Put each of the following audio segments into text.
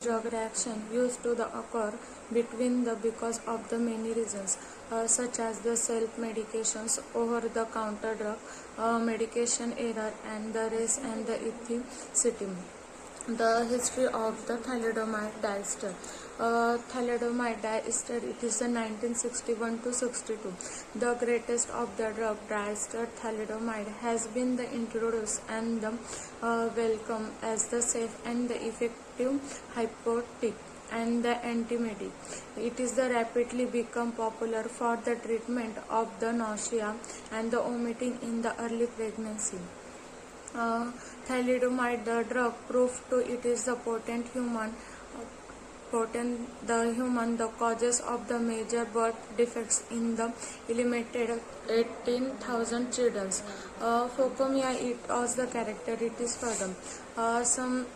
drug reaction used to occur between the because of the many reasons such as the self-medications, over-the-counter drug, medication error, and the race and the ethnicity. The history of the thalidomide diester. Thalidomide diester, it is the 1961 to 62. The greatest of the drug diester thalidomide has been the introduced and the welcome as the safe and the effective hypotic and the antimetic. It is the rapidly become popular for the treatment of the nausea and the vomiting in the early pregnancy. Thalidomide, the drug, proved to it is the the causes of the major birth defects in the eliminated 18,000 children. Phocomia, it was the characteristics for them. Some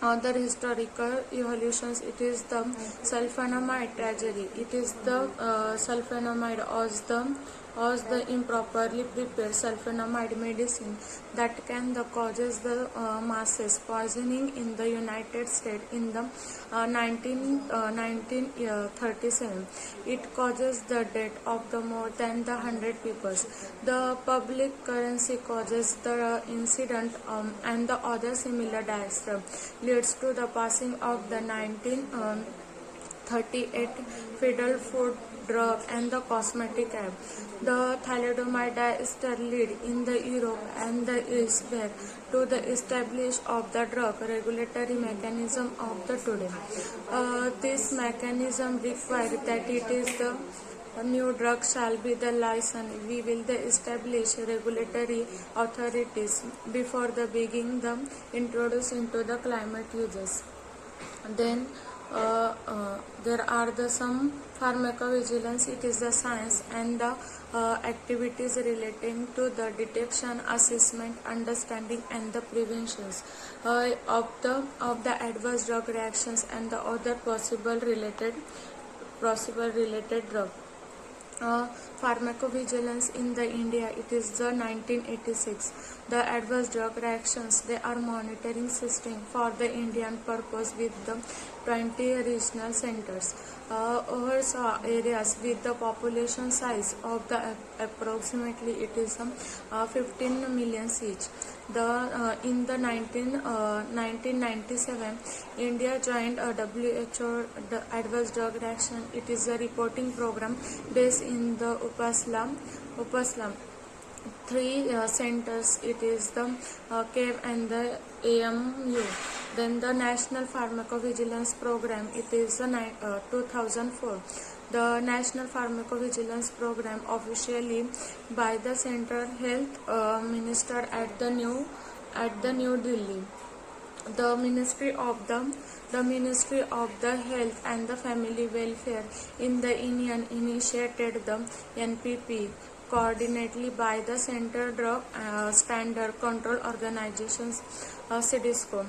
other historical evolutions, it is the sulfonamide tragedy. It is the sulfonamide was the improperly prepared sulfonamide medicine that can the causes the masses poisoning in the United States in the 1937. It causes the death of the more than the 100 people. The public currency causes the incident and the other similar disaster leads to the passing of the 1938 Federal Food, Drug and the Cosmetic Act. The thalidomide diester lead in the Europe and the East were to the establish of the drug regulatory mechanism of the today. This mechanism requires that it is the new drug shall be the license. We will the establish regulatory authorities before the beginning the introduce into the climate uses. Then there are the some pharmacovigilance. It is the science and the activities relating to the detection, assessment, understanding, and the preventions of the adverse drug reactions and the other possible related drug. Pharmacovigilance in the India, it is the 1986. The adverse drug reactions, they are monitoring system for the Indian purpose with the 20 regional centers. Oversaw areas with the population size of the approximately it is 15 million each. In the 1997, India joined a WHO the adverse drug reaction. It is a reporting program based in the Upaslam. 3 centers, it is the CAVE and the AMU. Then the National Pharmacovigilance Program, it is 2004. The National Pharmacovigilance Program officially by the Central Health Minister at the New Delhi. The Ministry of the Health and the Family Welfare in the Union initiated the NPP coordinated by the Central Drug Standard Control Organizations CDSCO.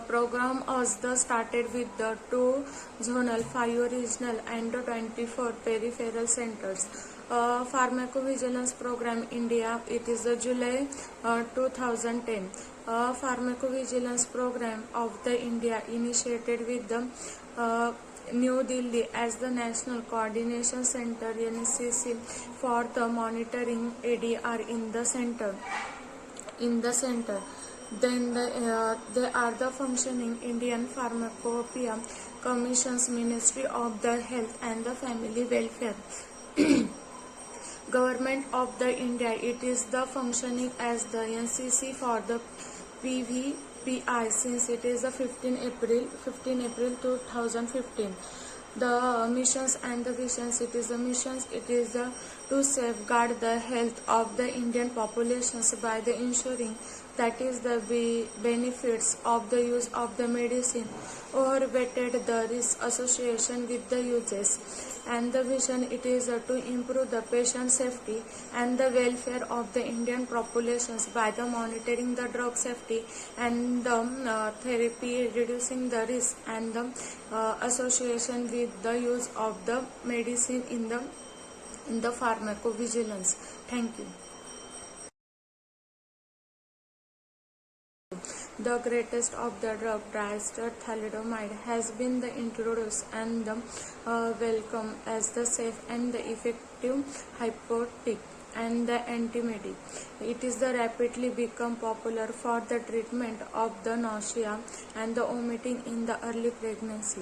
Program was started with the 2 zonal, 5 regional and 24 peripheral centers. Pharmacovigilance Program India, it is the July 2010. Pharmacovigilance Program of the India initiated with the New Delhi as the National Coordination Center NCC for the monitoring ADR in the center. Then they are the functioning Indian Pharmacopoeia Commission's Ministry of the Health and the Family Welfare. Government of the India, it is the functioning as the NCC for the PVPI since it is the 15 April 2015. The missions and the visions, it is to safeguard the health of the Indian populations by the ensuring that is the benefits of the use of the medicine overweighted the risk association with the uses. And the vision, it is to improve the patient safety and the welfare of the Indian populations by the monitoring the drug safety and the therapy, reducing the risk and the association with the use of the medicine in the pharmacovigilance. Thank you. The greatest of the drug, triester thalidomide, has been the introduced and the welcome as the safe and the effective hypnotic and the antimetic. It is the rapidly become popular for the treatment of the nausea and the vomiting in the early pregnancy.